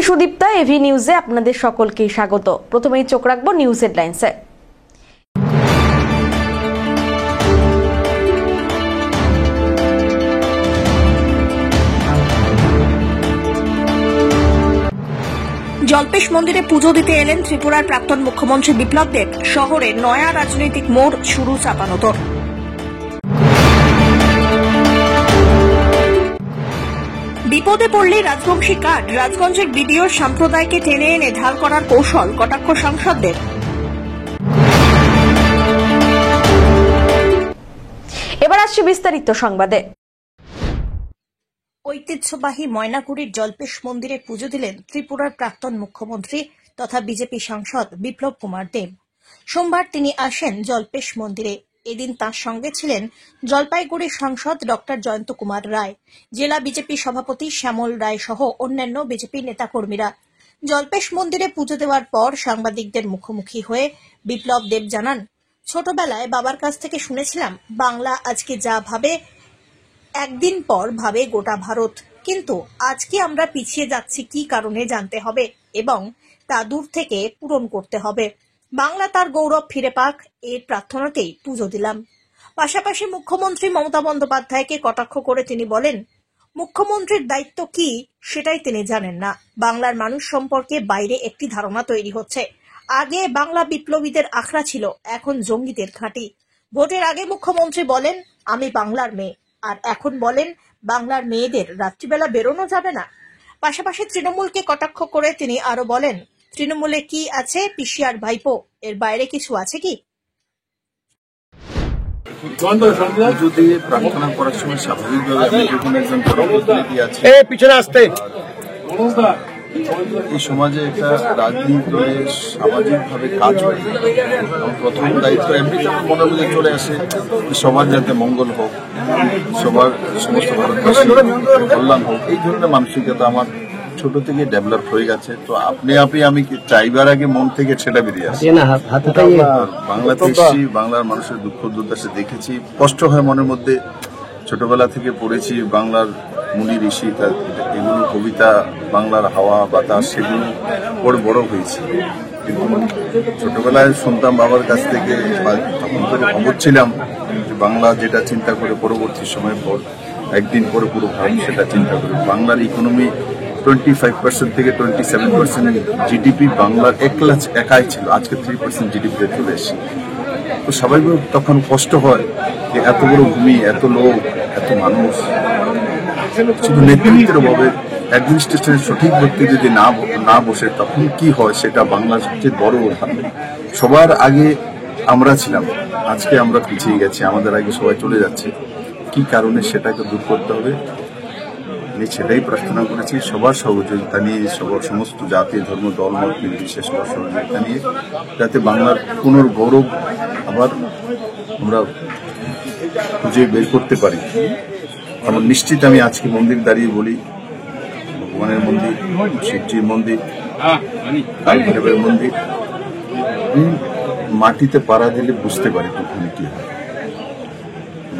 Sudipta, AV নিউজে আপনাদের সকলকে স্বাগত। প্রথমেই চোখ রাখবো নিউজ হেডলাইন্সে। জল্পেশ মন্দিরে পুজো দিতে এলেন ত্রিপুরার প্রাক্তন মুখ্যমন্ত্রী বিপ্লব দেব। শহরে নয়া রাজনৈতিক মোড় শুরু চাপানোতর। বিপদে পড়লে রাজবংশী কার্ড, রাজগঞ্জের বিডিওর সম্প্রদায়কে টেনে এনে ঢাল করার কৌশল, কটাক্ষ সাংসদদের। এবার আসছে বিস্তারিত সংবাদে। ঐতিহ্যবাহী ময়নাগুড়ির জল্পেশ মন্দিরে পুজো দিলেন ত্রিপুরার প্রাক্তন মুখ্যমন্ত্রী তথা বিজেপি সাংসদ বিপ্লব কুমার দেব। সোমবার তিনি আসেন জল্পেশ মন্দিরে। এদিন তাঁর সঙ্গে ছিলেন জলপাইগুড়ির সাংসদ ডক্টর জয়ন্ত কুমার রায়, জেলা বিজেপি সভাপতি শ্যামল রায় সহ অন্যান্য বিজেপি নেতাকর্মীরা। জল্পেশ মন্দিরে পুজো দেওয়ার পর সাংবাদিকদের মুখোমুখি হয়ে বিপ্লব দেব জানান, ছোটবেলায় বাবার কাছ থেকে শুনেছিলাম বাংলা আজকে যা ভাবে একদিন পর ভাবে গোটা ভারত, কিন্তু আজকে আমরা পিছিয়ে যাচ্ছি কি কারণে জানতে হবে এবং তা দূর থেকে পূরণ করতে হবে। বাংলা তার গৌরব ফিরে পাক, এর প্রার্থনাতেই পুজো দিলাম। পাশাপাশি মুখ্যমন্ত্রী মমতা বন্দ্যোপাধ্যায়কে কটাক্ষ করে তিনি বলেন, মুখ্যমন্ত্রীর দায়িত্ব কি সেটাই তিনি জানেন না। বাংলার মানুষ সম্পর্কে বাইরে একটি ধারণা তৈরি হচ্ছে। আগে বাংলা বিপ্লবীদের আখড়া ছিল, এখন জঙ্গিদের ঘাঁটি। ভোটের আগে মুখ্যমন্ত্রী বলেন আমি বাংলার মেয়ে, আর এখন বলেন বাংলার মেয়েদের রাত্রিবেলা বেরোনো যাবে না। পাশাপাশি তৃণমূলকে কটাক্ষ করে তিনি আরো বলেন, তৃণমূলে কি আছে পিসি আর ভাইপো, এর বাইরে কিছু আছে কি? যদি প্রার্থনা করার সময় স্বাভাবিকভাবে আমি যখন একজন জনপ্রতিনিধি আছি, পিছনে আসতে এই সমাজে একটা রাজনীতি দলে সামাজিকভাবে কাজ করে এবং প্রথম দায়িত্ব এমনি মনের মধ্যে চলে আসে সবার যাতে মঙ্গল হোক, সবার সমস্ত ভারতবাসীর কল্যাণ হোক, এই ধরনের মানসিকতা আমার ছোট থেকে ডেভেলপ হয়ে গেছে। তো আপনি আমি চাইবার আগে মন থেকে সেটা বেরিয়ে আসে। বাংলাতে এসেছি, বাংলার মানুষের দুঃখ দুর্দশা দেখেছি, কষ্ট হয় মনের মধ্যে। ছোটবেলা থেকে পড়েছি বাংলার মুনি ঋষি, এগুলো কবিতা, বাংলার হাওয়া বাতাস, সেগুলো পড়ে বড় হয়েছি। কিন্তু ছোটবেলায় শুনতাম বাবার কাছ থেকে, তখন তো অবধ ছিলাম যে বাংলা যেটা চিন্তা করে পরবর্তী সময় পর একদিন পরে পুরো ভারত সেটা চিন্তা করে। বাংলার ইকোনমি 25% থেকে 27% জিডিপি বাংলার একাই ছিল, আজকে 3% জিডিপিতে চলে এসেছে। তো স্বাভাবিক তখন কষ্ট হয় যে এত বড় ভূমি, এত লোক, এত মানুষ, শুধু নেতৃত্বের অভাবে অ্যাডমিনিস্ট্রেশনের সঠিক ব্যক্তি যদি না বসে তখন কি হয়, সেটা বাংলার সবচেয়ে বড় উদাহরণ। সবার আগে আমরা ছিলাম, আজকে আমরা পিছিয়ে গেছি, আমাদের আগে সবাই চলে যাচ্ছে। কি কারণে সেটাকে দূর করতে হবে, আমি সেটাই প্রার্থনা করেছি। সবার সহযোগিতা নিয়ে, সমস্ত জাতি ধর্ম দল মত নির্বিশেষে সবার সহযোগিতা নিয়ে, যাতে বাংলার পুনর্গৌরব আবার আমরা খুঁজে বের করতে পারি। আমার নিশ্চিত আমি আজকে মন্দির দাঁড়িয়ে বলি, ভগবানের মন্দির, শিবজির মন্দির, কালীদেবের মন্দির, মাটিতে পাড়া দিলে বুঝতে পারি তখন কি হয়।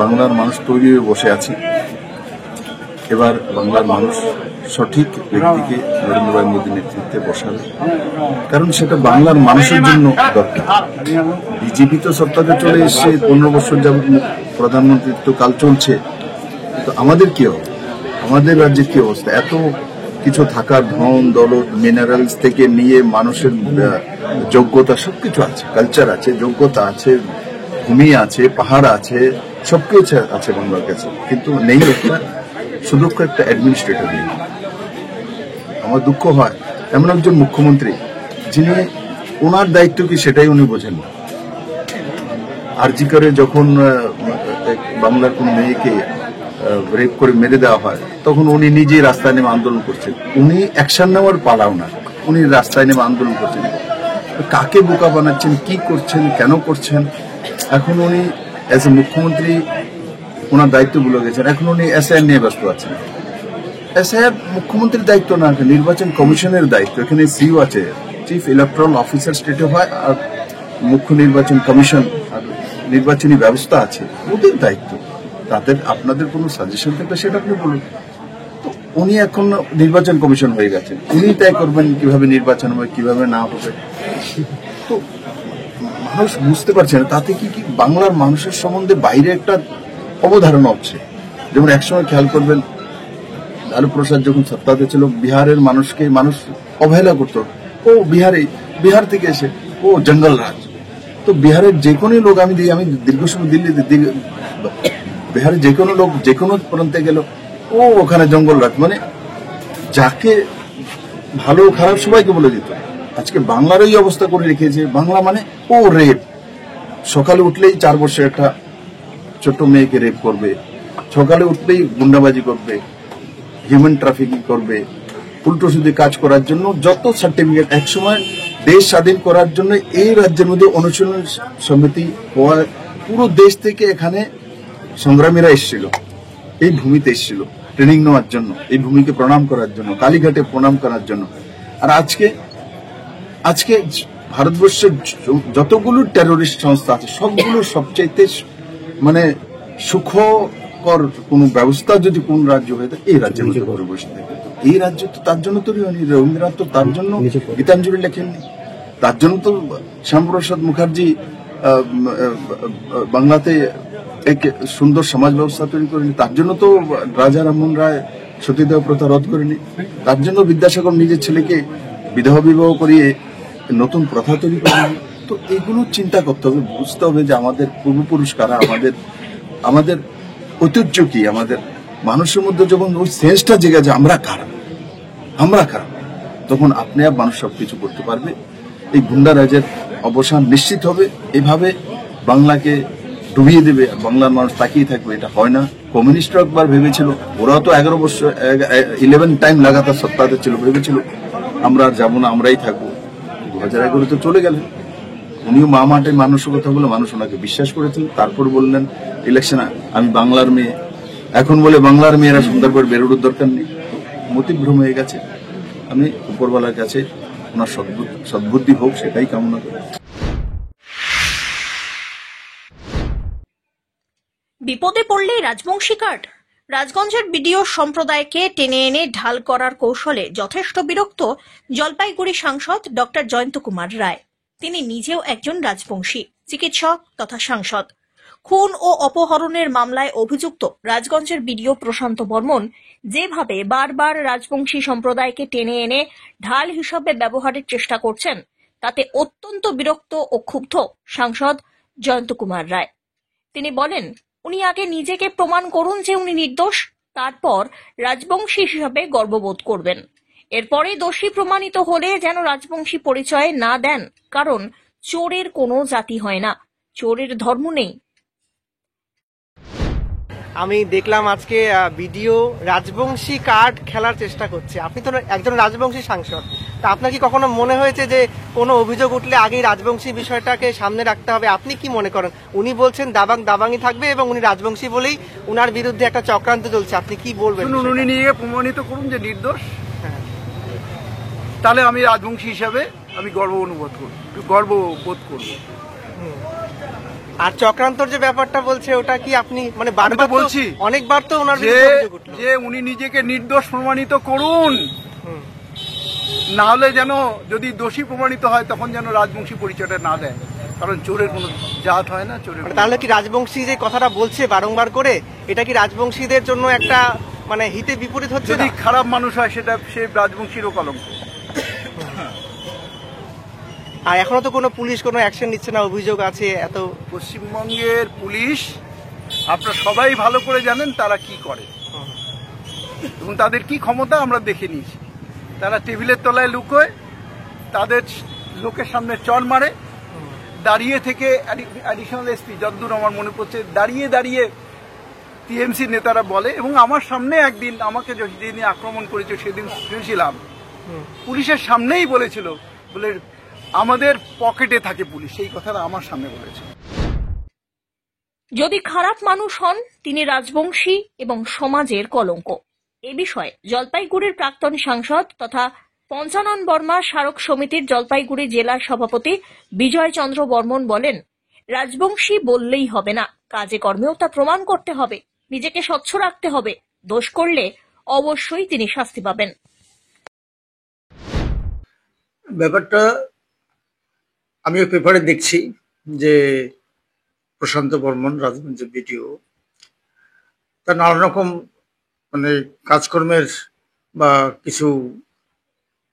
বাংলার মানুষ তৈরি হয়ে বসে আছে। এবার বাংলার মানুষ সঠিক ব্যক্তিকে নরেন্দ্র ভাই মোদীর নেতৃত্বে বসাবে, কারণ সেটা বাংলার মানুষের জন্য দরকার। বিজেপি তো সত্তাতে চলে এসছে, 15 বছর যাবৎ প্রধানমন্ত্রিত্ব কাল চলছে। তো আমাদের কি হবে, আমাদের রাজ্যের কি অবস্থা? এত কিছু থাকার ধন দৌলত, মিনারেলস থেকে নিয়ে মানুষের যোগ্যতা সবকিছু আছে, কালচার আছে, যোগ্যতা আছে, ভূমি আছে, পাহাড় আছে, সবকিছু আছে বাংলার কাছে, কিন্তু নেই একটা সুদক্ষ একটা অ্যাডমিনিস্ট্রেটর নেই। আমার দুঃখ হয় এমন একজন মুখ্যমন্ত্রী যিনি, ওনার দায়িত্ব কি সেটাই উনি বোঝেন না। আরজি করে যখন বাংলার কোন মেয়েকে রেপ করে মেরে দেওয়া হয়, তখন উনি নিজেই রাস্তায় নেমে আন্দোলন করছেন। উনি অ্যাকশন নেওয়ার পালাও না, উনি রাস্তায় নেমে আন্দোলন করছেন। কাকে বোকা বানাচ্ছেন, কি করছেন, কেন করছেন? এখন উনি অ্যাজ এ মুখ্যমন্ত্রী ওনার দায়িত্ব ভুলে গেছেন। এখন উনি এসআইআর নিয়ে ব্যস্ত আছেন। এসআইআর মুখ্যমন্ত্রীর দায়িত্ব না, নির্বাচন কমিশনের দায়িত্ব। এখানে সিইও আছে, চিফ ইলেকট্রাল অফিসার স্টেটে হয়, আর মুখ্য নির্বাচন কমিশন আর নির্বাচনী ব্যবস্থা আছে, ওদের দায়িত্ব। তাদের আপনাদের কোনো সাজেশন থাকলে সেটা আপনি বলুন। তো উনি এখন নির্বাচন কমিশন হয়ে গেছেন, উনি তাই করবেন কিভাবে নির্বাচন হবে কিভাবে না হবে। তো মানুষ বুঝতে পারছে না তাতে কি বাংলার মানুষের সম্বন্ধে বাইরে একটা অবধারণা হচ্ছে। যেমন একসময় খেয়াল করবেন লালু প্রসাদ যখন সত্তাতে ছিল, বিহারের মানুষকে মানুষ অবহেলা করতো, ও বিহার থেকে এসে ও জঙ্গল রাজ। তো বিহারের যে কোনো লোক আমি দীর্ঘ সময় বিহারের যে কোনো লোক যে কোনো প্রান্তে গেল, ও ওখানে জঙ্গল রাজ, মানে যাকে ভালো খারাপ সবাইকে বলে দিত। আজকে বাংলার এই অবস্থা করে রেখেছে, বাংলা মানে ও রেপ। সকালে উঠলেই 4 বছর একটা ছোট্ট মেয়েকে রেপ করবে, সকালে উঠলেই গুন্ডাবাজি করবে, হিউম্যান ট্রাফিকিং করবে, উল্টো সুদি কাজ করার জন্য যত সার্টিফিকেট। একসময় দেশ স্বাধীন করার জন্য এই রাজ্যের মধ্যে অনুশীলন সমিতি হওয়া, পুরো দেশ থেকে এখানে সংগ্রামীরা এসেছিল, এই ভূমিতে এসেছিল ট্রেনিং নেওয়ার জন্য, এই ভূমিকে প্রণাম করার জন্য, কালীঘাটে প্রণাম করার জন্য। আর আজকে ভারতবর্ষের যতগুলো টেরোরিস্ট সংস্থা আছে সবগুলো সবচাইতে মানে সুখকর কোন ব্যবস্থা যদি কোন রাজ্য হয়ে থাকে এই রাজ্যের মধ্যে করে বসে থাকে। এই রাজ্য তো তার জন্য তৈরি হয়নি, রবীন্দ্রনাথ তো তার জন্য গীতাঞ্জলি লেখেননি, তার জন্য তো শ্যামপ্রসাদ মুখার্জি বাংলাতে এক সুন্দর সমাজ ব্যবস্থা তৈরি করেনি, তার জন্য তো রাজা রামমোহন রায় সতীদাহ প্রথা রদ করেনি, তার জন্য বিদ্যাসাগর নিজের ছেলেকে বিধবা বিবাহ করিয়ে নতুন প্রথা তৈরি করেনি। তো এগুলো চিন্তা করতে হবে, বুঝতে হবে যে আমাদের পূর্বপুরুষ কারা, আমাদের ঐতিহ্য কি, আমাদের মানুষের মধ্যে যখন ওই সেন্সটা জেগে যায় আমরা কারা, তখন আপনি মানুষ সবকিছু করতে পারবে। এই গুন্ডা রাজের অবসান নিশ্চিত হবে। এভাবে বাংলাকে ডুবিয়ে দেবে আর বাংলার মানুষ তাকিয়ে থাকবে, এটা হয় না। কমিউনিস্টরা একবার ভেবেছিল, ওরাও তো 11 বছর 11 টাইম লাগাতার সত্তাতে ছিল, ভেবেছিল আমরা আর যাবো না, আমরাই থাকবো। 2011 চলে গেলেন, উনিও মাঠে মানুষের কথা বলে মানুষ ওনাকে বিশ্বাস করেছিল। তারপর বললেন ইলেকশনে আমি বাংলার মেয়ে, এখন বলে বাংলার মেয়েরা সুন্দর করে বেরোনোর দরকার নেই। মতিভ্রম হয়ে গেছে। আমি উপরওয়ালার কাছে ওনার সদ্বুদ্ধি হোক সেটাই কামনা করি। বিপদে পড়লেই রাজবংশী কার্ড। রাজগঞ্জের বিডিও সম্প্রদায়কে টেনে এনে ঢাল করার কৌশলে যথেষ্ট বিরক্ত জলপাইগুড়ি সাংসদ ডক্টর জয়ন্ত কুমার রায়। তিনি নিজেও একজন রাজবংশী চিকিৎসক তথা সাংসদ। খুন ও অপহরণের মামলায় অভিযুক্ত রাজগঞ্জের বিডিও প্রশান্ত বর্মন যেভাবে বারবার রাজবংশী সম্প্রদায়কে টেনে এনে ঢাল হিসাবে ব্যবহারের চেষ্টা করছেন, তাতে অত্যন্ত বিরক্ত ও ক্ষুব্ধ সাংসদ জয়ন্ত কুমার রায়। তিনি বলেন, উনি আগে নিজেকে প্রমাণ করুন যে উনি নির্দোষ, তারপর রাজবংশী হিসাবে গর্ববোধ করবেন। এরপরে দোষী প্রমাণিত হলে যেন রাজবংশী পরিচয় না দেন, কারণ চোরের কোনো জাতি হয় না, চোরের ধর্ম নেই। আমি দেখলাম আজকে ভিডিও রাজবংশী কার্ড খেলার চেষ্টা করছে। আপনি তো একজন রাজবংশী সাংসদ, তা আপনার কি কখনো মনে হয়েছে যে কোনো অভিযোগ উঠলে আগেই রাজবংশী বিষয়টাকে সামনে রাখতে হবে? আপনি কি মনে করেন? উনি বলছেন দাবাংই থাকবে এবং উনি রাজবংশী বলেই উনার বিরুদ্ধে একটা চক্রান্ত চলছে, আপনি কি বলবেন? উনি নিয়ে প্রমাণিত করুন যে নির্দোষ, তাহলে আমি রাজবংশী হিসাবে আমি গর্ববোধ করব। আর চক্রান্তর যে ব্যাপারটা বলছে ওটা কি আপনি মানে বারবার বলছি, অনেকবার তো ওনার যে উনি নিজেকে নির্দোষ প্রমাণিত করুন, না হলে যেন যদি দোষী প্রমাণিত হয় তখন যেন রাজবংশী পরিচয়টা না দেয়, কারণ চোরের কোনো জাত হয় না। চোরের তাহলে কি রাজবংশী যে কথাটা বলছে বারংবার করে, এটা কি রাজবংশীদের জন্য একটা মানে হিতে বিপরীত হচ্ছে? যদি খারাপ মানুষ হয় সেটা সে রাজবংশীরও কলঙ্ক। আর এখনো তো কোনো পুলিশ কোনো অ্যাকশন নিচ্ছে না, অভিযোগ আছে এত। পশ্চিমবঙ্গের পুলিশ আপনারা সবাই ভালো করে জানেন তারা কি করে এবং তাদের কি ক্ষমতা আমরা দেখে নিয়েছি। তারা টেবিলের তলায় লুকোয়, তাদের লোকের সামনে চড় মারে, দাঁড়িয়ে থেকে অ্যাডিশনাল এসপি যতদূর আমার মনে পড়ছে দাঁড়িয়ে টিএমসি নেতারা বলে, এবং আমার সামনে একদিন আমাকে যেদিন আক্রমণ করেছে সেদিন শুনেছিলাম পুলিশের সামনেই বলেছিল, বলে আমাদের পকেটে থাকে পুলিশ, সেই কথাটা আমার সামনে বলেছে। যদি খারাপ মানুষ হন তিনি রাজবংশী এবং সমাজের কলঙ্ক। এ বিষয়ে জলপাইগুড়ির প্রাক্তন সাংসদ তথা পঞ্চানন বর্মা স্মারক সমিতির জলপাইগুড়ি জেলার সভাপতি বিজয় চন্দ্র বর্মন বলেন, রাজবংশী বললেই হবে না, কাজে কর্মেও তা প্রমাণ করতে হবে, নিজেকে স্বচ্ছ রাখতে হবে। দোষ করলে অবশ্যই তিনি শাস্তি পাবেন। ব্যাপারটা আমিও পেপারে দেখছি যে প্রশান্ত বর্মন রাজগঞ্জের ভিডিও, তার নানা রকম মানে কাজকর্মের বা কিছু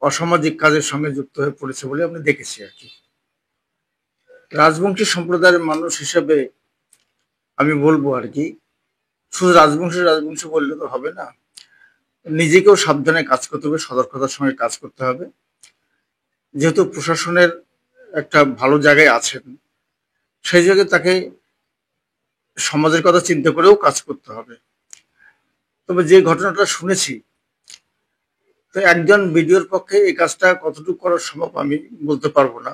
অসামাজিক কাজের সঙ্গে যুক্ত হয়ে পড়েছে বলে আমি দেখেছি আর কি। রাজবংশী সম্প্রদায়ের মানুষ হিসেবে আমি বলবো আর কি, শুধু রাজবংশী বললে তো হবে না, নিজেকেও সাবধানে কাজ করতে হবে, সতর্কতার সঙ্গে কাজ করতে হবে। যেহেতু প্রশাসনের একটা ভালো জায়গায় আছেন, সেই জায়গায় তাকে সমাজের কথা চিন্তা করেও কাজ করতে হবে। তবে যে ঘটনাটা শুনেছি, তো একজন বিডিওর পক্ষে এই কাজটা কতটুকু করা সম্ভব আমি বলতে পারবো না,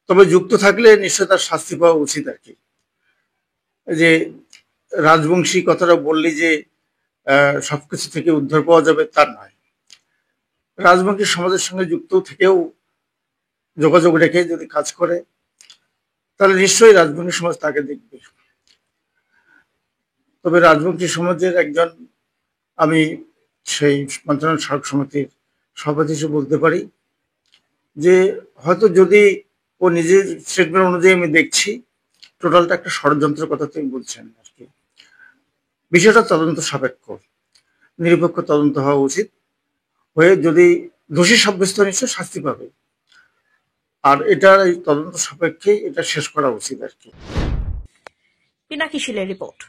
তবে যুক্ত থাকলে নিশ্চয় তার শাস্তি পাওয়া উচিত আর কি। যে রাজবংশী কথাটা বললি যে সবকিছু থেকে উদ্ধার পাওয়া যাবে তা নয়, রাজবংশী সমাজের সঙ্গে যুক্ত থেকেও যোগাযোগ রেখে যদি কাজ করে তাহলে নিশ্চয়ই রাজবংশী সমাজ তাকে দেখবে। তবে রাজবংশী সমাজের একজন আমি সেই পঞ্চানন স্মারক সমিতির সভাপতি হিসেবে বলতে পারি যে হয়তো যদি ও নিজের স্টেটমেন্ট অনুযায়ী আমি দেখছি টোটালটা একটা ষড়যন্ত্রের কথা তিনি বলছেন আর কি। বিষয়টা তদন্ত সাপেক্ষ, নিরপেক্ষ তদন্ত হওয়া উচিত, হয়ে যদি দোষী সাব্যস্ত নিশ্চয় শাস্তি পাবে, আর এটা এই তদন্ত সাপেক্ষে এটা শেষ করা উচিত আর কি। পিনাকি শীলের রিপোর্ট।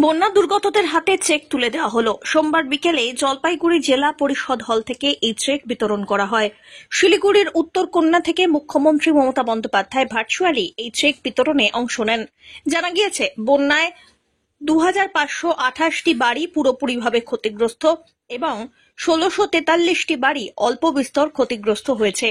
বন্যা দুর্গতদের হাতে চেক তুলে দেওয়া হলো। সোমবার বিকেলে জলপাইগুড়ি জেলা পরিষদ হল থেকে এই চেক বিতরণ করা হয়। শিলিগুড়ির উত্তরকন্যা থেকে মুখ্যমন্ত্রী মমতা বন্দ্যোপাধ্যায় ভার্চুয়ালি এই চেক বিতরণে অংশ নেন। জানা গিয়েছে, বন্যায় 2528টি বাড়ি পুরোপুরিভাবে ক্ষতিগ্রস্ত এবং 1643টি বাড়ি অল্প বিস্তর ক্ষতিগ্রস্ত হয়েছে।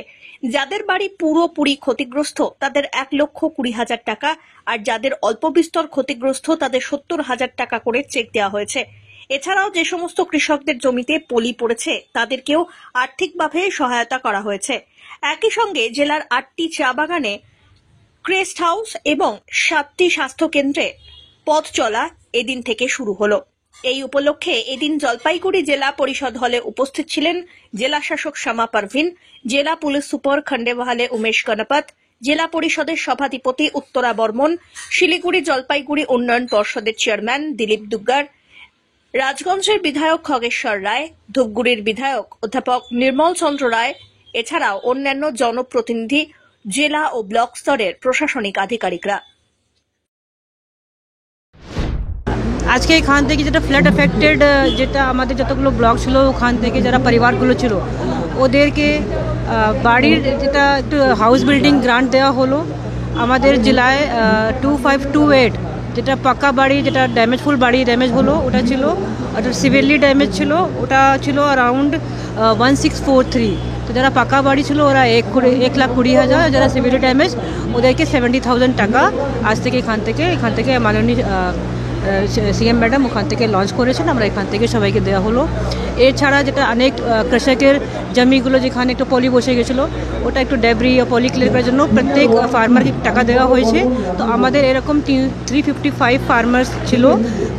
যাদের বাড়ি পুরোপুরি ক্ষতিগ্রস্ত তাদের 1,20,000 টাকা, আর যাদের অল্প বিস্তর ক্ষতিগ্রস্ত তাদের 70,000 টাকা করে চেক দেওয়া হয়েছে। এছাড়াও যে সমস্ত কৃষকদের জমিতে পলি পড়েছে তাদেরকেও আর্থিকভাবে সহায়তা করা হয়েছে। একই সঙ্গে জেলার 8টি চা বাগানে ক্রেস্ট হাউস এবং 7টি স্বাস্থ্যকেন্দ্রে পথ চলা এদিন থেকে শুরু হলো। এই উপলক্ষে এদিন জলপাইগুড়ি জেলা পরিষদ হলে উপস্থিত ছিলেন জেলা শাসক শ্যামা পারভিন, জেলা পুলিশ সুপার খন্ডেবাহালে উমেশ গণপত, জেলা পরিষদের সভাধিপতি উত্তরা বর্মন, শিলিগুড়ি জলপাইগুড়ি উন্নয়ন পর্ষদের চেয়ারম্যান দিলীপ দুগ্গার, রাজগঞ্জের বিধায়ক খগেশ্বর রায়, ধূপগুড়ির বিধায়ক অধ্যাপক নির্মল চন্দ্র রায়, এছাড়াও অন্যান্য জনপ্রতিনিধি, জেলা ও ব্লক স্তরের প্রশাসনিক আধিকারিকরা। আজকে এখান থেকে যেটা ফ্লাড এফেক্টেড, যেটা আমাদের যতগুলো ব্লক ছিল ওখান থেকে যারা পরিবারগুলো ছিল ওদেরকে বাড়ির যেটা একটু হাউস বিল্ডিং গ্রান্ট দেওয়া হলো। আমাদের জেলায় 2528 যেটা পাকা বাড়ি, যেটা ড্যামেজফুল বাড়ি ড্যামেজ হলো ওটা ছিল, আর সিভিয়ারলি ড্যামেজ ছিল ওটা ছিল অ্যারাউন্ড 1643। তো যারা পাকা বাড়ি ছিল ওরা 1,20,000, যারা সিভিয়ারলি ড্যামেজ ওদেরকে 70,000 টাকা আজ থেকে এখান থেকে মাননীয় সিএম ম্যাডাম ওখান থেকে লঞ্চ করেছেন, আমরা এখান থেকে সবাইকে দেওয়া হলো। এছাড়া যেটা অনেক কৃষকের জমিগুলো যেখানে একটু পলি বসে গেছিলো ওটা একটু ডেব্রি ও পলি ক্লিয়ার করার জন্য প্রত্যেক ফার্মারকে টাকা দেওয়া হয়েছে। তো আমাদের এরকম 355 ফার্মার্স ছিল,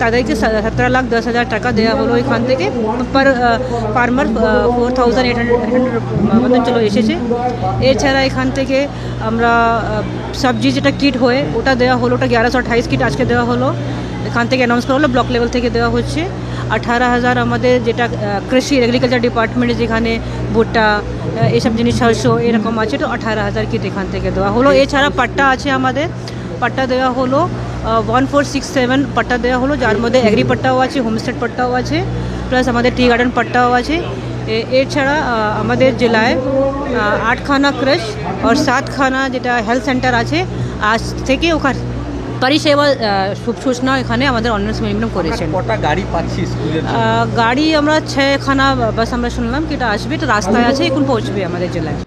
তাদেরকে 17,10,000 টাকা দেওয়া হলো এখান থেকে। পার ফার্মার 4,800 মতন চলো এসেছে। এছাড়া এখান থেকে আমরা সবজি যেটা কিট হয় ওটা দেওয়া হলো, ওটা 1128 কিট আজকে দেওয়া হলো, এখান থেকে অ্যানাউন্স করা হলো, ব্লক লেভেল থেকে দেওয়া হচ্ছে। 18,000 আমাদের যেটা কৃষি এগ্রিকালচার ডিপার্টমেন্টে যেখানে ভুট্টা এইসব জিনিস শস্য এরকম আছে, তো 18,000 কিট এখান থেকে দেওয়া হলো। এছাড়া পাট্টা আছে, আমাদের পাট্টা দেওয়া হলো 1467 পাট্টা দেওয়া হলো, যার মধ্যে এগ্রি পাট্টাও আছে, হোমস্টেড পাট্টাও আছে, প্লাস আমাদের টি গার্ডেন পাট্টাও আছে। এছাড়া আমাদের জেলায় 8খানা ক্রাশ আর 7খানা যেটা হেলথ সেন্টার আছে, আজ থেকে ওখানে পরিষেবা সূচনা এখানে আমাদের অনার্স মিনিমাম করেছেন। কটা গাড়ি পাচ্ছি স্কুলের? গাড়ি আমরা 6খানা বাস আমরা শুনলাম কি এটা আসবে, তো রাস্তায় আছে, এখন পৌঁছবে আমাদের জেলায়।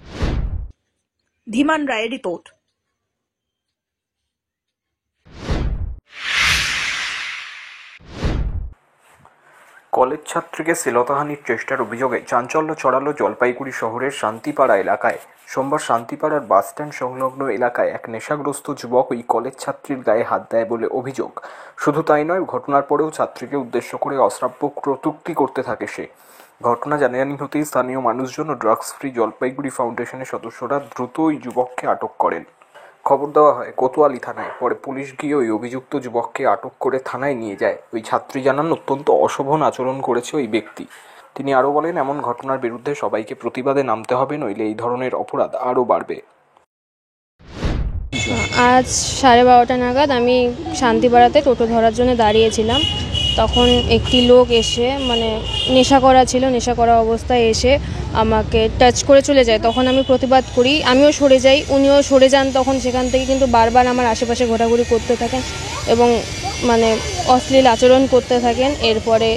ধীমান রায়ের রিপোর্ট। কলেজ ছাত্রীকে শ্লীলতাহানির চেষ্টার অভিযোগে চাঞ্চল্য ছড়ালো জলপাইগুড়ি শহরের শান্তিপাড়া এলাকায়। সোমবার শান্তিপাড়ার বাসস্ট্যান্ড সংলগ্ন এলাকায় এক নেশাগ্রস্ত যুবক ওই কলেজ ছাত্রীর গায়ে হাত দেয় বলে অভিযোগ। শুধু তাই নয়, ঘটনার পরেও ছাত্রীকে উদ্দেশ্য করে অশ্রাব্য কটূক্তি করতে থাকে সে। ঘটনা জানাজানি হতেই স্থানীয় মানুষজন ও ড্রাগস ফ্রি জলপাইগুড়ি ফাউন্ডেশনের সদস্যরা দ্রুত ওই যুবককে আটক করেন। খবর দেওয়া হয় কোতোয়ালি থানায়। পরে পুলিশ গিয়ে ওই অভিযুক্ত যুবককে আটক করে থানায় নিয়ে যায়। ওই ছাত্রী জানান অত্যন্ত অশোভন আচরণ করেছে ওই ব্যক্তি। তিনি আরও বলেন, এমন ঘটনার বিরুদ্ধে সবাইকে প্রতিবাদে নামতে হবে, নইলে এই ধরনের অপরাধ আরও বাড়বে। আজ 12:30 নাগাদ আমি শান্তিপাড়াতে টোটো ধরার জন্য দাঁড়িয়েছিলাম। তখন একটি লোক এসে নেশা করা ছিল, নেশা করা অবস্থায় এসে আমাকে টাচ করে চলে যায়। তখন আমি প্রতিবাদ করি, আমিও সরে যাই, উনিও সরে যান। তখন সেখান থেকে কিন্তু বারবার আমার আশেপাশে ঘোরাঘুরি করতে থাকেন এবং অশ্লীল আচরণ করতে থাকেন। এরপরে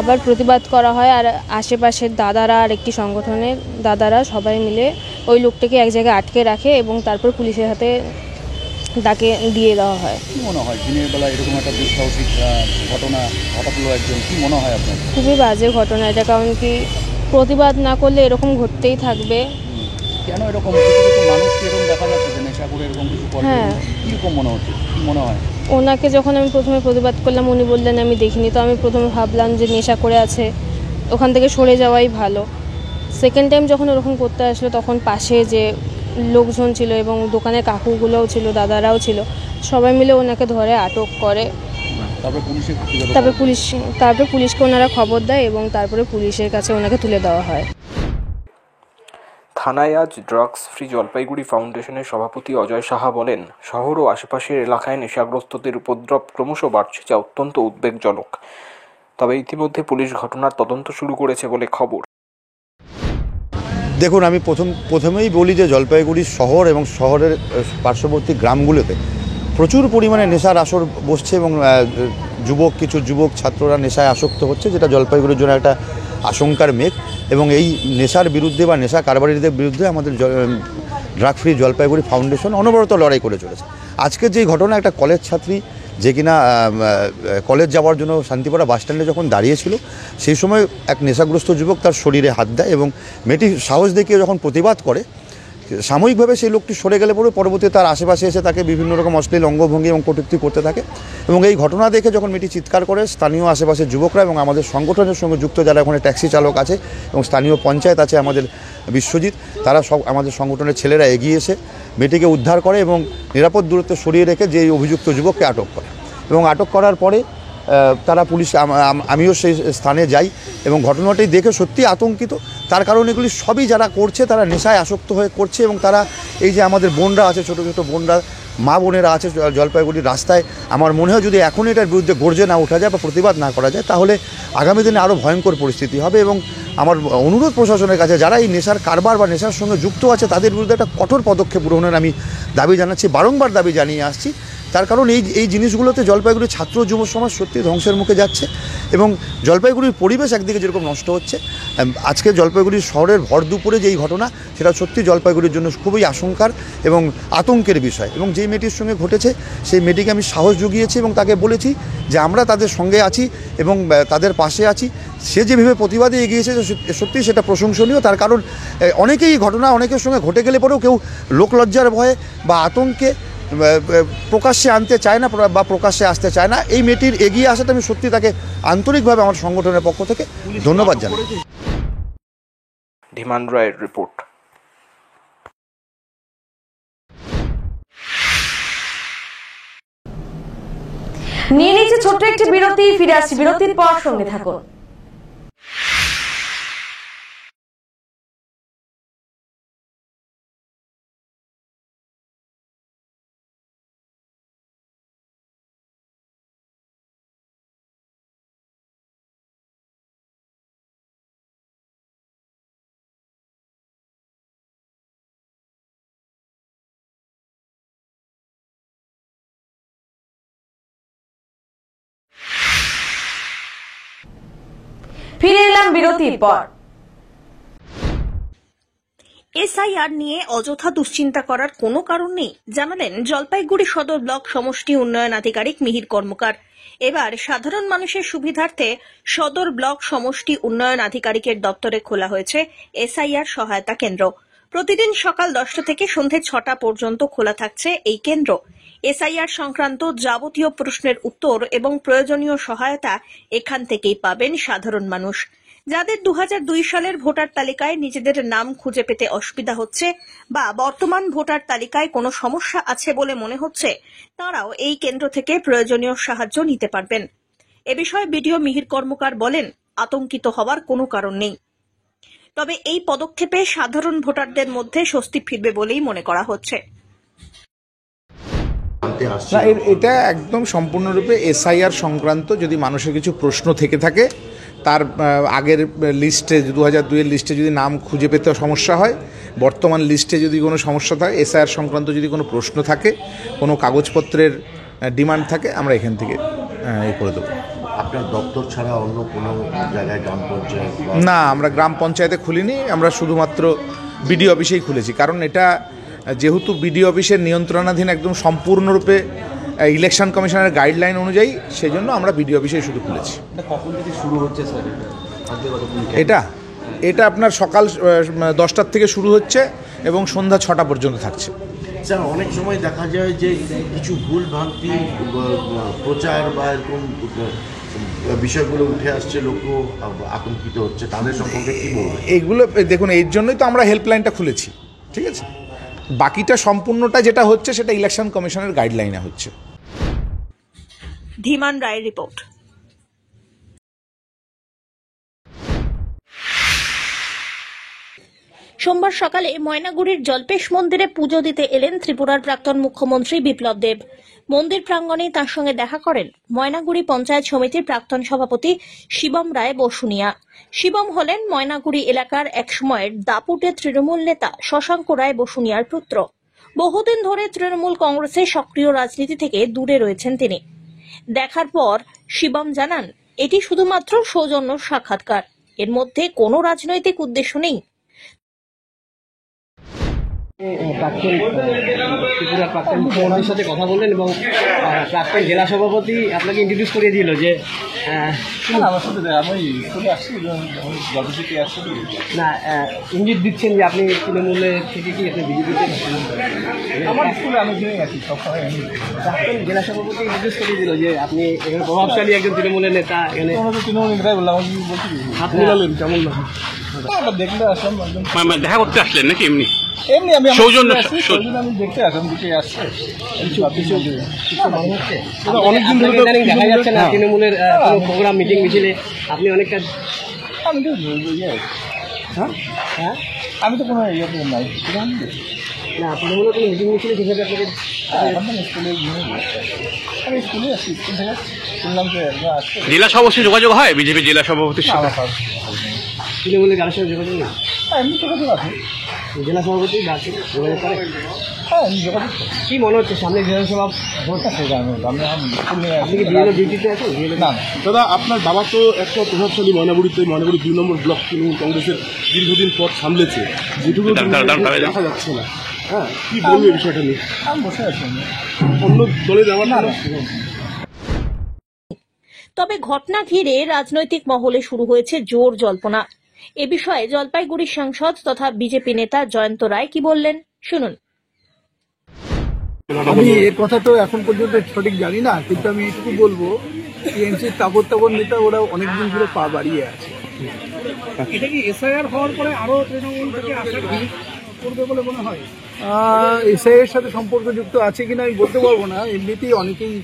আবার প্রতিবাদ করা হয়, আর আশেপাশের দাদারা আর একটি সংগঠনের দাদারা সবাই মিলে ওই লোকটাকে এক জায়গায় আটকে রাখে এবং তারপর পুলিশের হাতে তাকে দিয়ে দেওয়া হয়। কি মনে হয় দিনের বেলা এরকম একটা দুঃসাহসিক ঘটনা ঘটালো একজন, কি মনে হয় আপনার? খুবই বাজে ঘটনা এটা, কারণ কি প্রতিবাদ না করলে এরকম ঘটতেই থাকবে। কেন এরকম কিছু কিছু মানুষকে এরকম দেখা যাচ্ছে যে নেশা করে এরকম কিছু করে? হ্যাঁ, কীরকম মনে হচ্ছে, কি মনে হয়? ওনাকে যখন আমি প্রথমে প্রতিবাদ করলাম উনি বললেন আমি দেখিনি, তো আমি প্রথমে ভাবলাম যে নেশা করে আছে, ওখান থেকে সরে যাওয়াই ভালো। সেকেন্ড টাইম যখন ওরকম করতে আসলো তখন পাশে যে লোকজন ছিল এবং দোকানের কাকুগুলোও ছিল, দাদারাও ছিল, সবাই মিলে ওনাকে ধরে আটক করে। তারপরে পুলিশকে ওনারা খবর দেয় এবং তারপরে পুলিশের কাছে ওনাকে তুলে দেওয়া হয়। থানায় আজ ড্রাগস ফ্রি জলপাইগুড়ি ফাউন্ডেশনের সভাপতি অজয় সাহা বলেন, শহর ও আশেপাশের এলাকায় নেশাগ্রস্তদের উপদ্রব ক্রমশ বাড়ছে, যা অত্যন্ত উদ্বেগজনক। তবে ইতিমধ্যে পুলিশ ঘটনার তদন্ত শুরু করেছে বলে খবর। দেখুন, আমি প্রথমেই বলি যে জলপাইগুড়ি শহর এবং শহরের পার্শ্ববর্তী গ্রামগুলোতে প্রচুর পরিমাণে নেশার আসর বসছে এবং কিছু যুবক ছাত্ররা নেশায় আসক্ত হচ্ছে, যেটা জলপাইগুড়ির জন্য একটা আশঙ্কার মেঘ। এবং এই নেশার বিরুদ্ধে বা নেশা কারবারিদের বিরুদ্ধে আমাদের ড্রাগ ফ্রি জলপাইগুড়ি ফাউন্ডেশন অনবরত লড়াই করে চলেছে। আজকের যে ঘটনা, একটা কলেজ ছাত্রী যে কিনা কলেজ যাওয়ার জন্য শান্তিপাড়া বাসস্ট্যান্ডে যখন দাঁড়িয়েছিল, সেই সময় এক নেশাগ্রস্ত যুবক তার শরীরে হাত দেয় এবং মেয়েটি সাহস দেখিয়ে যখন প্রতিবাদ করে, সাময়িকভাবে সেই লোকটি সরে গেলে পরে পরবর্তীতে তার আশেপাশে এসে তাকে বিভিন্ন রকম অশ্লীল অঙ্গভঙ্গি এবং কটূক্তি করতে থাকে। এবং এই ঘটনা দেখে যখন মেয়েটি চিৎকার করে, স্থানীয় আশেপাশের যুবকরা এবং আমাদের সংগঠনের সঙ্গে যুক্ত যারা ওখানে ট্যাক্সি চালক আছে এবং স্থানীয় পঞ্চায়েত আছে আমাদের বিশ্বজিৎ, তারা সব আমাদের সংগঠনের ছেলেরা এগিয়ে এসে মেয়েটিকে উদ্ধার করে এবং নিরাপদ দূরত্বে সরিয়ে রেখে যে অভিযুক্ত যুবককে আটক করে। এবং আটক করার পরে তারা পুলিশ, আমিও সেই স্থানে যাই এবং ঘটনাটি দেখে সত্যি আতঙ্কিত। তার কারণ এগুলি সবই যারা করছে তারা নেশায় আসক্ত হয়ে করছে এবং তারা এই যে আমাদের বোনরা আছে, ছোটো ছোটো বোনরা, মা বোনেরা আছে জলপাইগুড়ির রাস্তায়, আমার মনে হয় যদি এখন এটার বিরুদ্ধে গর্জে না ওঠা যায় বা প্রতিবাদ না করা যায়, তাহলে আগামী দিনে আরও ভয়ঙ্কর পরিস্থিতি হবে। এবং আমার অনুরোধ প্রশাসনের কাছে, যারা এই নেশার কারবার বা নেশার সঙ্গে যুক্ত আছে তাদের বিরুদ্ধে একটা কঠোর পদক্ষেপ গ্রহণের আমি দাবি জানাচ্ছি, বারংবার দাবি জানিয়ে আসছি। তার কারণ এই জিনিসগুলোতে জলপাইগুড়ির ছাত্র যুব সমাজ সত্যি ধ্বংসের মুখে যাচ্ছে এবং জলপাইগুড়ির পরিবেশ একদিকে যেরকম নষ্ট হচ্ছে, আজকে জলপাইগুড়ির শহরের ভর দুপুরে যেই ঘটনা, সেটা সত্যি জলপাইগুড়ির জন্য খুবই আশঙ্কার এবং আতঙ্কের বিষয়। এবং যেই মেয়েটির সঙ্গে ঘটেছে সেই মেয়েটিকে আমি সাহস জুগিয়েছি এবং তাকে বলেছি যে আমরা তাদের সঙ্গে আছি এবং তাদের পাশে আছি। সে যেভাবে প্রতিবাদে এগিয়েছে সত্যি সেটা প্রশংসনীয়। তার কারণ অনেকেই ঘটনা অনেকের সঙ্গে ঘটে গেলে পরেও কেউ লোকলজ্জার ভয়ে বা আতঙ্কে প্রকাশ্যে আনতে চায় না বা প্রকাশ্যে আসতে চায় না। এই মেয়েটির এগিয়ে আসাটা আমি সত্যি তাকে আন্তরিকভাবে আমার সংগঠনের পক্ষ থেকে ধন্যবাদ জানাই। ধীমান রায়ের রিপোর্ট। নিয়ে নিচ্ছে ছোট্ট একটি বিরতি, ফিরে আসছি বিরতির পর, সঙ্গে থাকুন। ফিরে এলাম বিরতির পর। এসআইআর নিয়ে অযথা দুশ্চিন্তা করার কোনো কারণ নেই, জানালেন জলপাইগুড়ি সদর ব্লক সমষ্টি উন্নয়ন আধিকারিক মিহির কর্মকার। এবার সাধারণ মানুষের সুবিধার্থে সদর ব্লক সমষ্টি উন্নয়ন আধিকারিকের দপ্তরে খোলা হয়েছে এসআইআর সহায়তা কেন্দ্র। প্রতিদিন সকাল 10টা থেকে সন্ধে 6টা পর্যন্ত খোলা থাকছে এই কেন্দ্র। এসআইআর সংক্রান্ত যাবতীয় প্রশ্নের উত্তর এবং প্রয়োজনীয় সহায়তা এখান থেকেই পাবেন সাধারণ মানুষ। যাদের 2002 সালের ভোটার তালিকায় নিজেদের নাম খুঁজে পেতে অসুবিধা হচ্ছে বা বর্তমান ভোটার তালিকায় কোনো সমস্যা আছে বলে মনে হচ্ছে, তারাও এই কেন্দ্র থেকে প্রয়োজনীয় সাহায্য নিতে পারবেন। এ বিষয়ে বিডিও মিহির কর্মকার বলেন, আতঙ্কিত হওয়ার কোনো কারণ নেই। তবে এই পদক্ষেপে সাধারণ ভোটারদের মধ্যে স্বস্তি ফিরবে বলেই মনে করা হচ্ছে। না, এটা একদম সম্পূর্ণরূপে এসআইআর সংক্রান্ত। যদি মানুষের কিছু প্রশ্ন থেকে থাকে, তার আগের লিস্টে 2002-এর লিস্টে যদি নাম খুঁজে পেতে সমস্যা হয়, বর্তমান লিস্টে যদি কোনো সমস্যা থাকে, এসআইআর সংক্রান্ত যদি কোনো প্রশ্ন থাকে, কোনো কাগজপত্রের ডিমান্ড থাকে, আমরা এখান থেকে করে দেবো। আপনার দপ্তর ছাড়া অন্য কোনো জায়গায় গ্রাম পঞ্চায়েত? না, আমরা গ্রাম পঞ্চায়েতে খুলিনি, আমরা শুধুমাত্র বিডিও অফিসেই খুলেছি। কারণ এটা যেহেতু বিডিও অফিসের নিয়ন্ত্রণাধীন একদম সম্পূর্ণরূপে ইলেকশন কমিশনের গাইডলাইন অনুযায়ী, সেই জন্য আমরা বিডিও অফিসেই শুধু খুলেছি। কখন থেকে শুরু হচ্ছে স্যার এটা আপনার সকাল 10টার থেকে শুরু হচ্ছে এবং সন্ধ্যা 6টা পর্যন্ত থাকছে। স্যার, অনেক সময় দেখা যায় যে কিছু ভুল ভ্রান্তি প্রচার বা এরকম বিষয়গুলো উঠে আসছে, লোক আতঙ্কিত হচ্ছে, তাদের সম্পর্কে কি বলবেন? এইগুলো দেখুন, এর জন্যই তো আমরা হেল্পলাইনটা খুলেছি, ঠিক আছে? বাকিটা সম্পূর্ণটা যেটা হচ্ছে সেটা ইলেকশন কমিশনের গাইডলাইনে হচ্ছে। ধীমান রায়ের রিপোর্ট। সোমবার সকালে ময়নাগুড়ির জল্পেশ মন্দিরে পুজো দিতে এলেন ত্রিপুরার প্রাক্তন মুখ্যমন্ত্রী বিপ্লব দেব। মন্দির প্রাঙ্গণে তার সঙ্গে দেখা করেন ময়নাগুড়ি পঞ্চায়েত সমিতির প্রাক্তন সভাপতি শিবম রায় বসুনিয়া। শিবম হলেন ময়নাগুড়ি এলাকার একসময়ের দাপুটে তৃণমূল নেতা শশাঙ্ক রায় বসুনিয়ার পুত্র। বহুদিন ধরে তৃণমূল কংগ্রেসের সক্রিয় রাজনীতি থেকে দূরে রয়েছেন তিনি। দেখার পর শিবম জানান, এটি শুধুমাত্র সৌজন্য সাক্ষাৎকার, এর মধ্যে কোনো রাজনৈতিক উদ্দেশ্য নেই। ত্রিপুরার প্রাক্তন মুখ্যমন্ত্রীর সাথে কথা বললেন এবং প্রাক্তন জেলা সভাপতি আপনাকে ইন্ট্রোডিউস করে দিল যে না, ইঙ্গিত দিচ্ছেন যে আপনি তৃণমূলের থেকে কি আপনি বিজেপিতে? প্রাক্তন জেলা সভাপতি ইন্ট্রোডিউস করে দিল যে আপনি এখানে প্রভাবশালী একজন তৃণমূলের নেতা। এখানে তৃণমূল নেতাই বললাম, হাত মিলালেন কেমন দেখলে আসলাম, দেখা করতে আসলেন নাকি? এমনি আমি দেখতে আসলাম, দিকে আসছে অনেকদিন ধরে দেখা যাচ্ছে না তৃণমূলের কোনো প্রোগ্রাম, মিটিং মিছিলে আপনি অনেকটা। আমি তো হ্যাঁ আমি তো কোনো ইয়েতে নাই না, তৃণমূলের কোনো মিটিং মিছিলে হিসেবে আপনাকে আমি স্কুলে আসছি, স্কুল থেকে শুনলাম যে আসছে। জেলা সভাপতি যোগাযোগ হয় বিজেপি জেলা সভাপতির সাথে? তৃণমূলের জেলা সভাপতি যোগাযোগ নেই? এমনি যোগাযোগ আছে, জেলা সভাপতি যোগাযোগ করে। হ্যাঁ, যোগাযোগ। কি মনে হচ্ছে সামনে বিধানসভা ভোট আছে? আপনি কি বিএলও ডিউটিতে আছেন? না দাদা, আপনার বাবা তো একটা প্রভাবশালী ময়নাগুড়ি 2 নম্বর ব্লক তৃণমূল কংগ্রেসের দীর্ঘদিন পথ সামলেছে, যেটুকু দেখা যাচ্ছে না। হ্যাঁ, কি বলবে বিষয়টা নিয়ে? আমি বসে আছি, অন্য দলে যাওয়ার না। তবে ঘটনা ঘিরে রাজনৈতিক মহলে শুরু হয়েছে জোর জল্পনা। এ বিষয়ে জলপাইগুড়ির সাংসদ তথা বিজেপি নেতা জয়ন্ত রায় কি বললেন, শুনুন। আমি এর কথা তো এখন পর্যন্ত সঠিক জানি না, কিন্তু আমি এটুকু বলবো, টিএমসির তাবর নেতা ওরা অনেকদিন ধরে পা বাড়িয়ে আছে। এটা কি এসআইআর হওয়ার পরে আরো তৃণমূল থেকে আশা করবে বলে মনে হয়? এসআইআর সাথে সম্পর্কযুক্ত আছে কিনা আমি বলতে পারবো না। এমনিতেই অনেকেই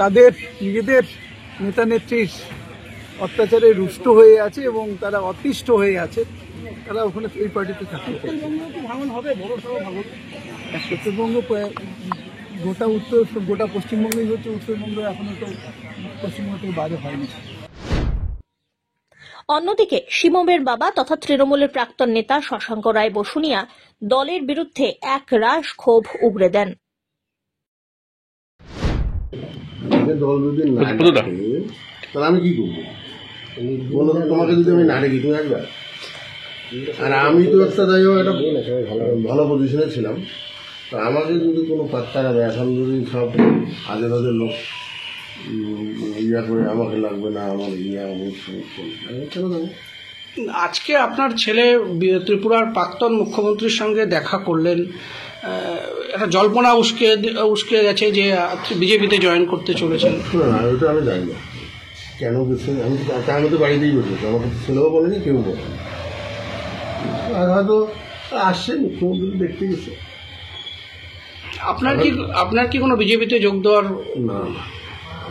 তাদের নিজেদের নেতা নেত্রীর অত্যাচারে রুষ্ট হয়ে আছে এবং তারা অতিষ্ঠ হয়ে আছে, তারা ওখানে এই পার্টিতে থাকতে চায়। ভাঙন হবে, বড় সড়ো ভাঙন। উত্তরবঙ্গ গোটা পশ্চিমবঙ্গই হচ্ছে, উত্তরবঙ্গ এখনো তো পশ্চিমবঙ্গ থেকে বাইরে হয়নি। অন্যদিকে শিবমের বাবা তথা তৃণমূলের প্রাক্তন নেতা শশাঙ্ক রায় বসুনিয়া দলের বিরুদ্ধে এক রাশ ক্ষোভ উগরে দেন। তাহলে আমি কি করবো? তোমাকে যদি আমি না রেখি, তুমি একবার। আর আমি তো একটা যাই হোক একটা ভালো পজিশনে ছিলাম, তো আমাকে কিন্তু কোনো পাত্তা নেবে। এখন যদি সব আজে বাজে লোক ইয়া করে আমাকে লাগবে না, আমার ইয়া কেন দেবো? আজকে আপনার ছেলে ত্রিপুরার প্রাক্তন মুখ্যমন্ত্রীর সঙ্গে দেখা করলেন, একটা জল্পনা উস্কে গেছে যে বিজেপিতে জয়েন করতে চলেছেন। শুনে না, ওটা আমি জানি না কেন গেছে। আমি তো বাড়িতেই বসেছি, আমাকে তো ছেলেও বলেনি, কেউ বলেনি। আর হয়তো আসছে, মুখ্যমন্ত্রী দেখতে গেছে। আপনার কি কোনো বিজেপিতে যোগ দেওয়ার? না,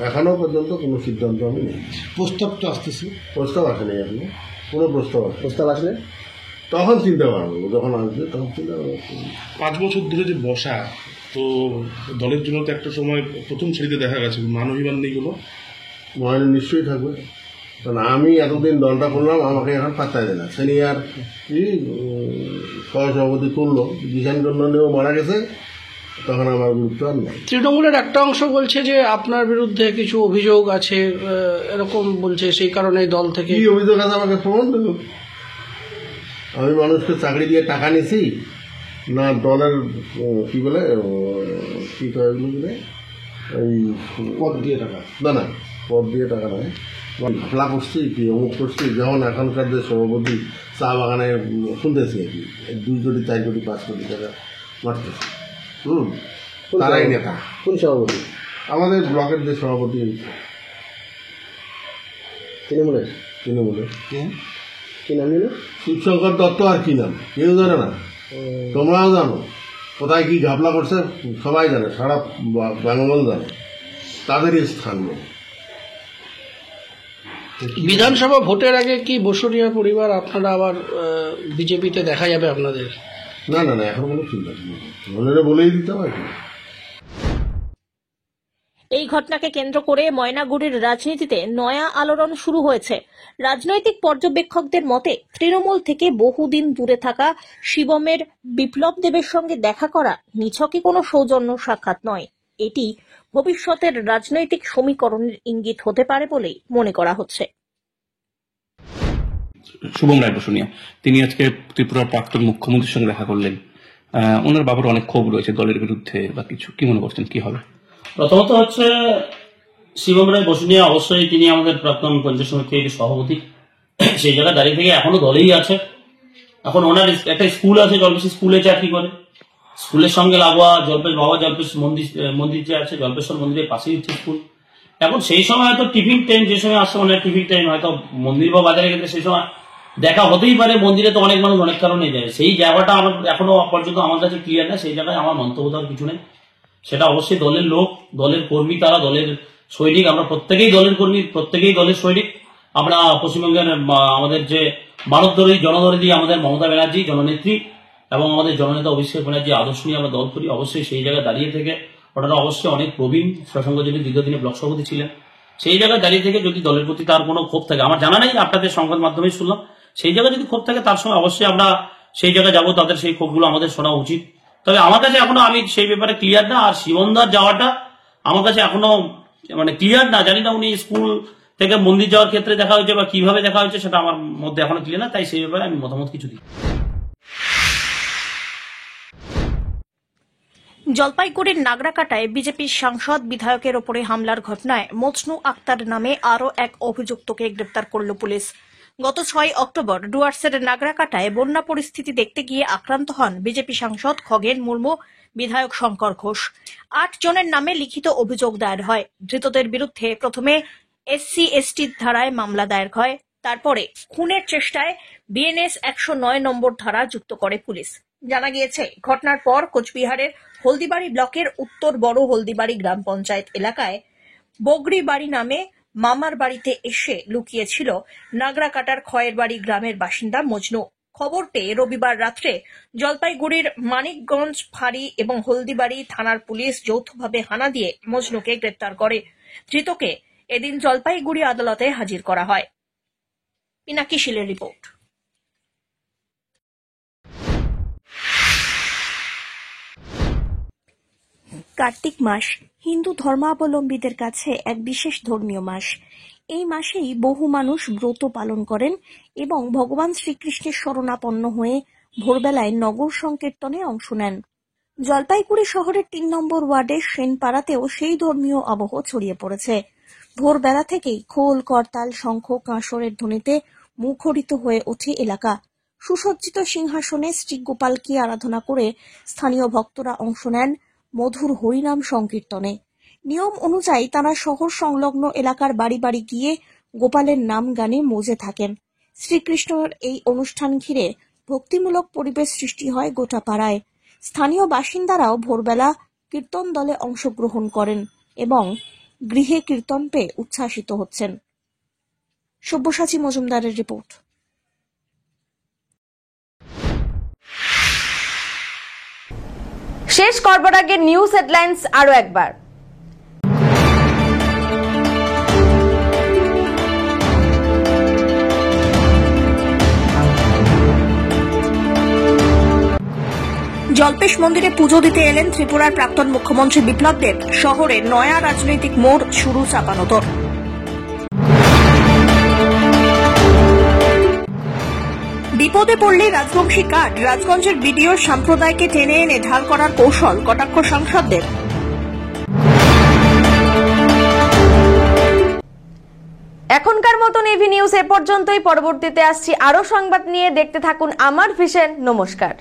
এখনো পর্যন্ত কোনো সিদ্ধান্ত আমি নেই। প্রস্তাব তো আসতেছে? প্রস্তাব আসেনি এখনো, কোনো প্রস্তাব আসলে তখন চিন্তা করবো, যখন আসবে তখন চিন্তা করবো। 5 বছর ধরে যে বসা, তো দলের জন্য তো একটা সময় প্রথম সারিতে দেখা গেছে, মান অভিমান নেই কোনো? মনে নিশ্চয়ই থাকবে, কারণ আমি এতদিন দলটা করলাম, আমাকে এখন পাত্তাই দেয় না। সিনিয়র কি সহসভাপতি তুললো, ডিজাইন করলেও মারা গেছে, তখন আমার গুরুত্ব আর নেই। তৃণমূলের একটা অংশ বলছে যে আপনার বিরুদ্ধে কিছু অভিযোগ আছে, এরকম বলছে, সেই কারণে দল থেকে। কি অভিযোগ আছে আমাকে প্রমাণ দেব? আমি মানুষকে চাকরি দিয়ে টাকা নিছি না, দলের কি বলে কি কয় বলে এই পদ দিয়ে টাকা? না, পদ দিয়ে টাকা নয়, ঘাপলা করছি কি অমুক করছি। যেমন এখনকার যে সভাপতি চা বাগানে শুনতেছি আর কি, 2 কোটি 4 কোটি 5 কোটি টাকা মারতেছে। তারাই নেতা। কোন সভাপতি? আমাদের ব্লকের যে সভাপতি তৃণমূলের কি নাম নিল? শিবশঙ্কর দত্ত। আর কি নাম কেউ জানে না, তোমরাও জানো। কোথায় কি ঘাপলা করছে সবাই জানে, সারা বেঙ্গল জানে, তাদেরই স্থান নেই। বিধানসভা ভোটের আগে কি বসুনিয়া পরিবার আপনারা আবার বিজেপিতে দেখা যাবে আপনাদের? না, এখন কোনো চিন্তা নেই, বলেই দিতে হবে। এই ঘটনাকে কেন্দ্র করে ময়নাগুড়ির রাজনীতিতে নয়া আলোড়ন শুরু হয়েছে। রাজনৈতিক পর্যবেক্ষকদের মতে তৃণমূল থেকে বহুদিন দূরে থাকা শিবমের বিপ্লব দেবের সঙ্গে দেখা করা নিছকই কোনো সৌজন্য সাক্ষাৎ নয়, এটি ভবিষ্যতের রাজনৈতিক সমীকরণের ইঙ্গিত হতে পারে বলেই মনে করা হচ্ছে। শুভম রায় বসুনিয়া, তিনি আজকে ত্রিপুরার প্রাক্তন মুখ্যমন্ত্রীর সঙ্গে দেখা করলেন। ওনার বাবার অনেক ক্ষোভ রয়েছে দলের বিরুদ্ধে বা কিছু, কি মনে করছেন কি হবে? প্রথমত হচ্ছে শিবম রায় বসুনিয়া, অবশ্যই তিনি আমাদের প্রাক্তন পঞ্চায়েত সমিতির সভাপতি, সেই জায়গায় দাঁড়িয়ে থেকে এখনো দলেই আছে। এখন ওনার একটা স্কুল আছে, জলপেশ স্কুলে চাকরি করে, স্কুলের সঙ্গে লাগোয়া জলপেশ বাবা জলপেশ মন্দির যে আছে, জলপেশ্বর মন্দিরের পাশেই হচ্ছে স্কুল। এখন সেই সময় হয়তো টিফিন টাইম, যে সময় আসছে ওনার টিফিন টাইম, হয়তো মন্দির বা বাজারে গেলে সেই সময় দেখা হতেই পারে। মন্দিরে তো অনেক মানুষ অনেক কারণে যায়, সেই জায়গাটা আমার এখনো পর্যন্ত আমার কাছে ক্লিয়ার না, সেই জায়গায় আমার মন্তব্য দেওয়ার কিছু নেই। সেটা অবশ্যই দলের লোক, দলের কর্মী, তারা দলের সৈনিক, আমরা প্রত্যেকেই দলের কর্মী, প্রত্যেকেই দলের সৈনিক। আমরা পশ্চিমবঙ্গের আমাদের যে মানবদরী জনদরদী আমাদের মমতা ব্যানার্জি জননেত্রী এবং আমাদের জননেতা অভিষেক ব্যানার্জি আদর্শ নিয়ে আমরা দল করি। অবশ্যই সেই জায়গায় দাঁড়িয়ে থেকে, ওনারা অবশ্যই অনেক প্রবীণ, সসঙ্গ যদি দীর্ঘদিনে ব্লক সভাপতি ছিলেন, সেই জায়গায় দাঁড়িয়ে থেকে যদি দলের প্রতি তার কোনো ক্ষোভ থাকে, আমার জানা নেই, আপনাদের সংবাদ মাধ্যমে শুনলাম, সেই জায়গায় যদি ক্ষোভ থাকে তার সঙ্গে অবশ্যই আমরা সেই জায়গায় যাবো, তাদের সেই ক্ষোভগুলো আমাদের শোনা উচিত। তবে আমার কাছে এখনো আমি সেই ব্যাপারে ক্লিয়ার না। আর শিবমদার যাওয়াটা আমার কাছে এখনো ক্লিয়ার না, জানি না উনি স্কুল থেকে মন্দির যাওয়ার ক্ষেত্রে দেখা হয়েছে বা কিভাবে দেখা হয়েছে, সেটা আমার মধ্যে এখনো ক্লিয়ার না, তাই সেই ব্যাপারে আমি মতামত কিছু দিই। জলপাইগুড়ির নাগরাকাটায় বিজেপির সাংসদ বিধায়কের ওপরে হামলার ঘটনায় মজনু আক্তার নামে আরও এক অভিযুক্তকে গ্রেপ্তার করল পুলিশ। গত 6 অক্টোবর ডুয়ার্সের নাগরাকাটায় বন্যা পরিস্থিতি দেখতে গিয়ে আক্রান্ত হন বিজেপি সাংসদ খগেন মুর্মু, বিধায়ক শঙ্কর ঘোষ। 8 জনের নামে লিখিত অভিযোগ দায়ের হয়। ধৃতদের বিরুদ্ধে প্রথমে SC/ST ধারায় মামলা দায়ের হয়, তারপরে খুনের চেষ্টায় BNS 109 নম্বর ধারা যুক্ত করে পুলিশ। জানা গিয়েছে, ঘটনার পর কোচবিহারের হলদিবাড়ি ব্লকের উত্তর বড় হলদিবাড়ি গ্রাম পঞ্চায়েত এলাকায় বগরি বাড়ি নামে মামার বাড়িতে এসে লুকিয়েছিল নাগরাকাটার খয়ের বাড়ি গ্রামের বাসিন্দা মজনু। খবর পেয়ে রবিবার রাত্রে জলপাইগুড়ির মানিকগঞ্জ ফাঁড়ি এবং হলদিবাড়ি থানার পুলিশ যৌথভাবে হানা দিয়ে মজনুকে গ্রেপ্তার করে। ধৃতকে এদিন জলপাইগুড়ি আদালতে হাজির করা হয়। পিনাকি শীলের রিপোর্ট। কার্তিক মাস হিন্দু ধর্মাবলম্বীদের কাছে এক বিশেষ ধর্মীয় মাস। এই মাসেই বহু মানুষ ব্রত পালন করেন এবং ভগবান শ্রীকৃষ্ণের শরণাপন্ন হয়ে ভোরবেলায় নগর সংকীর্তনে অংশ নেন। জলপাইগুড়ি শহরের ৩ নম্বর ওয়ার্ডের সেনপাড়াতেও সেই ধর্মীয় আবহ ছড়িয়ে পড়েছে। ভোরবেলা থেকেই খোল, করতাল, শঙ্খ, কাঁসরের ধ্বনিতে মুখরিত হয়ে ওঠে এলাকা। সুসজ্জিত সিংহাসনে শ্রী গোপালকে আরাধনা করে স্থানীয় ভক্তরা অংশ নেন মধুর হরিনাম সংকীর্তনে। নিয়ম অনুযায়ী তারা শহর সংলগ্ন এলাকার বাড়ি বাড়ি গিয়ে গোপালের নাম গানে মজে থাকেন। শ্রীকৃষ্ণের এই অনুষ্ঠান ঘিরে ভক্তিমূলক পরিবেশ সৃষ্টি হয় গোটা পাড়ায়। স্থানীয় বাসিন্দারাও ভোরবেলা কীর্তন দলে অংশগ্রহণ করেন এবং গৃহে কীর্তন পেয়ে উচ্ছ্বাসিত হচ্ছেন। সব্যসাচী মজুমদারের রিপোর্ট। শেষ করবার আগে নিউজ হেডলাইন্স আরো একবার। জল্পেশ মন্দিরে পুজো দিতে এলেন ত্রিপুরার প্রাক্তন মুখ্যমন্ত্রী বিপ্লব দেব। শহরে নয়া রাজনৈতিক মোড় শুরু চাপানোতর। বিপদে পড়লে রাজবংশী কার্ড, রাজগঞ্জের বিডিওর সম্প্রদায়কে টেনে এনে ঢাল করার কৌশল, কটাক্ষ সাংসদদের। এখনকার মতন এভি নিউজ এ পর্যন্তই। পরবর্তীতে আসছি আরো সংবাদ নিয়ে। দেখতে থাকুন আমার ভিশন। নমস্কার।